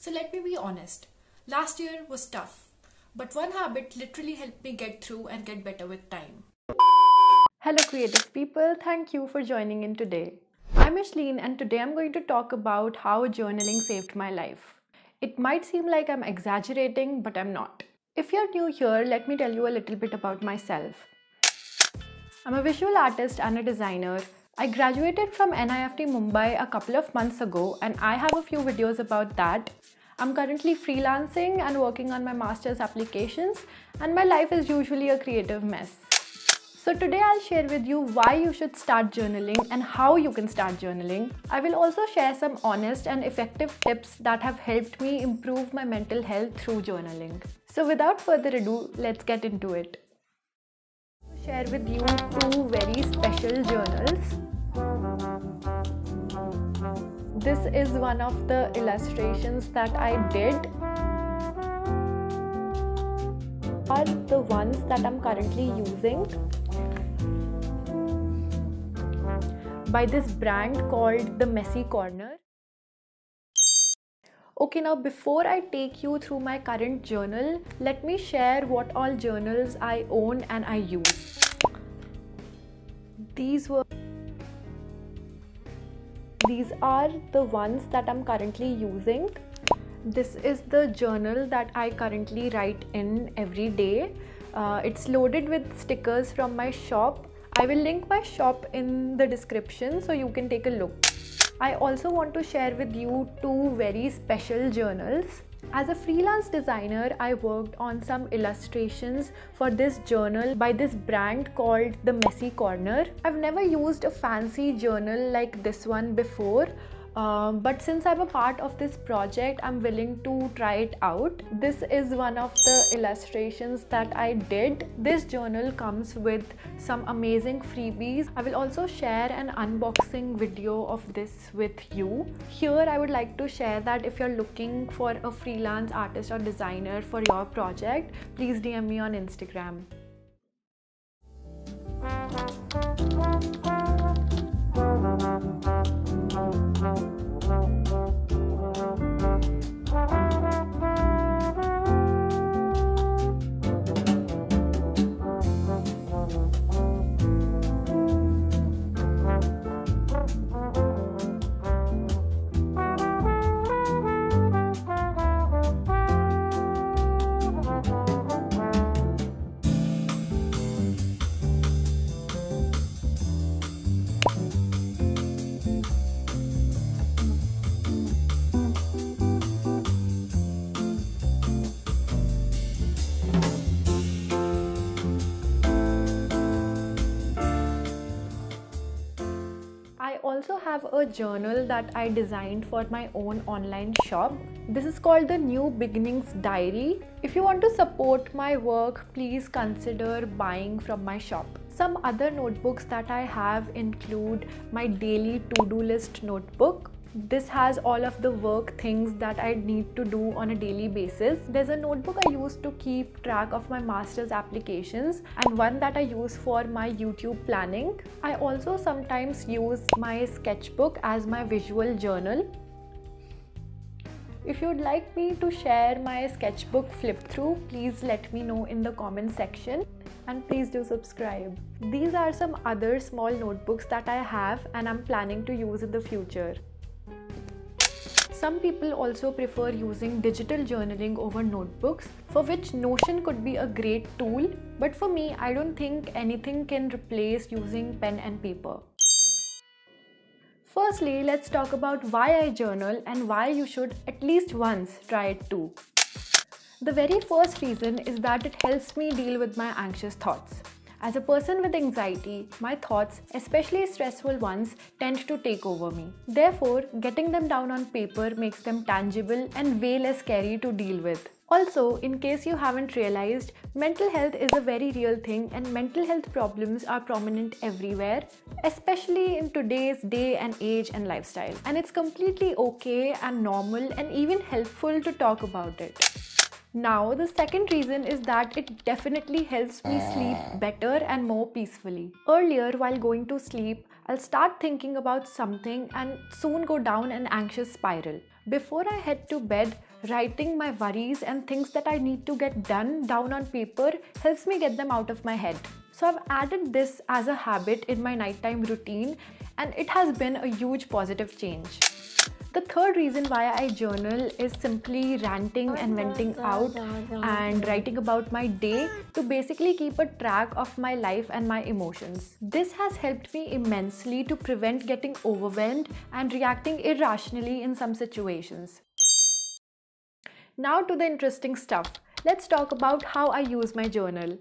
So let me be honest. Last year was tough, but one habit literally helped me get through and get better with time. Hello creative people, thank you for joining in today. I'm Micheline and today I'm going to talk about how journaling saved my life. It might seem like I'm exaggerating, but I'm not. If you're new here, let me tell you a little bit about myself. I'm a visual artist and a designer. I graduated from NIFT Mumbai a couple of months ago and I have a few videos about that. I'm currently freelancing and working on my master's applications, and my life is usually a creative mess. So today I'll share with you why you should start journaling and how you can start journaling. I will also share some honest and effective tips that have helped me improve my mental health through journaling. So without further ado, let's get into it. I'll share with you two very special journals. This is one of the illustrations that I did. Are the ones that I'm currently using by this brand called The Messy Corner. Okay, now before I take you through my current journal, let me share what all journals I own and I use. These are the ones that I'm currently using. This is the journal that I currently write in every day. It's loaded with stickers from my shop. I will link my shop in the description so you can take a look. I also want to share with you two very special journals. As a freelance designer, I worked on some illustrations for this journal by this brand called The Messy Corner. I've never used a fancy journal like this one before. But since I'm a part of this project, I'm willing to try it out. This is one of the illustrations that I did. This journal comes with some amazing freebies. I will also share an unboxing video of this with you. Here I would like to share that if you're looking for a freelance artist or designer for your project, please DM me on Instagram. I also have a journal that I designed for my own online shop. This is called the New Beginnings Diary. If you want to support my work, please consider buying from my shop. Some other notebooks that I have include my daily to-do list notebook. This has all of the work things that I need to do on a daily basis. There's a notebook I use to keep track of my master's applications and one that I use for my YouTube planning. I also sometimes use my sketchbook as my visual journal. If you'd like me to share my sketchbook flip through, please let me know in the comment section. And please do subscribe. These are some other small notebooks that I have and I'm planning to use in the future. Some people also prefer using digital journaling over notebooks, for which Notion could be a great tool, but for me, I don't think anything can replace using pen and paper. Firstly, let's talk about why I journal and why you should at least once try it too. The very first reason is that it helps me deal with my anxious thoughts. As a person with anxiety, my thoughts, especially stressful ones, tend to take over me. Therefore, getting them down on paper makes them tangible and way less scary to deal with. Also, in case you haven't realized, mental health is a very real thing and mental health problems are prominent everywhere, especially in today's day and age and lifestyle. And it's completely okay and normal and even helpful to talk about it. Now, the second reason is that it definitely helps me sleep better and more peacefully. Earlier, while going to sleep, I'll start thinking about something and soon go down an anxious spiral. Before I head to bed, writing my worries and things that I need to get done down on paper helps me get them out of my head. So I've added this as a habit in my nighttime routine, and it has been a huge positive change. The third reason why I journal is simply ranting and venting out and writing about my day to basically keep a track of my life and my emotions. This has helped me immensely to prevent getting overwhelmed and reacting irrationally in some situations. Now to the interesting stuff. Let's talk about how I use my journal.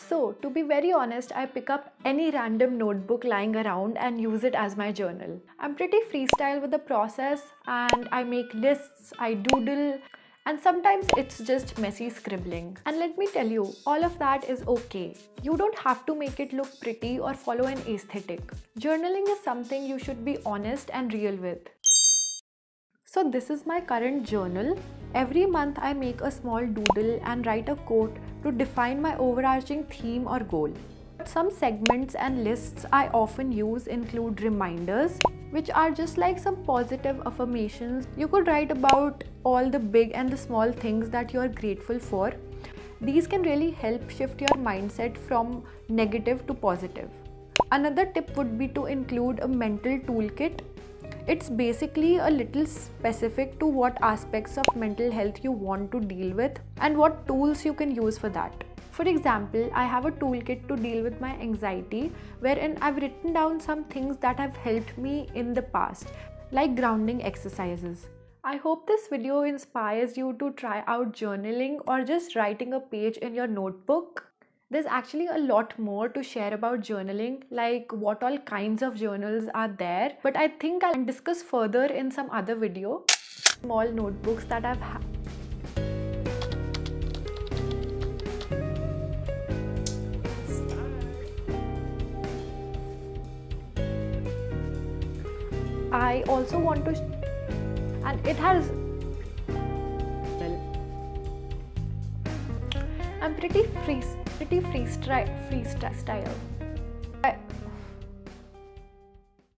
So, to be very honest, I pick up any random notebook lying around and use it as my journal. I'm pretty freestyle with the process, and I make lists, I doodle, and sometimes it's just messy scribbling. And let me tell you, all of that is okay. You don't have to make it look pretty or follow an aesthetic. Journaling is something you should be honest and real with. So this is my current journal. Every month I make a small doodle and write a quote to define my overarching theme or goal. Some segments and lists I often use include reminders, which are just like some positive affirmations. You could write about all the big and the small things that you are grateful for. These can really help shift your mindset from negative to positive. Another tip would be to include a mental toolkit. It's basically a little specific to what aspects of mental health you want to deal with and what tools you can use for that. For example, I have a toolkit to deal with my anxiety, wherein I've written down some things that have helped me in the past, like grounding exercises. I hope this video inspires you to try out journaling or just writing a page in your notebook. There's actually a lot more to share about journaling, like what all kinds of journals are there, but I think I'll discuss further in some other video. Small notebooks that I've had. I also want to, and it has, I'm pretty freestyle.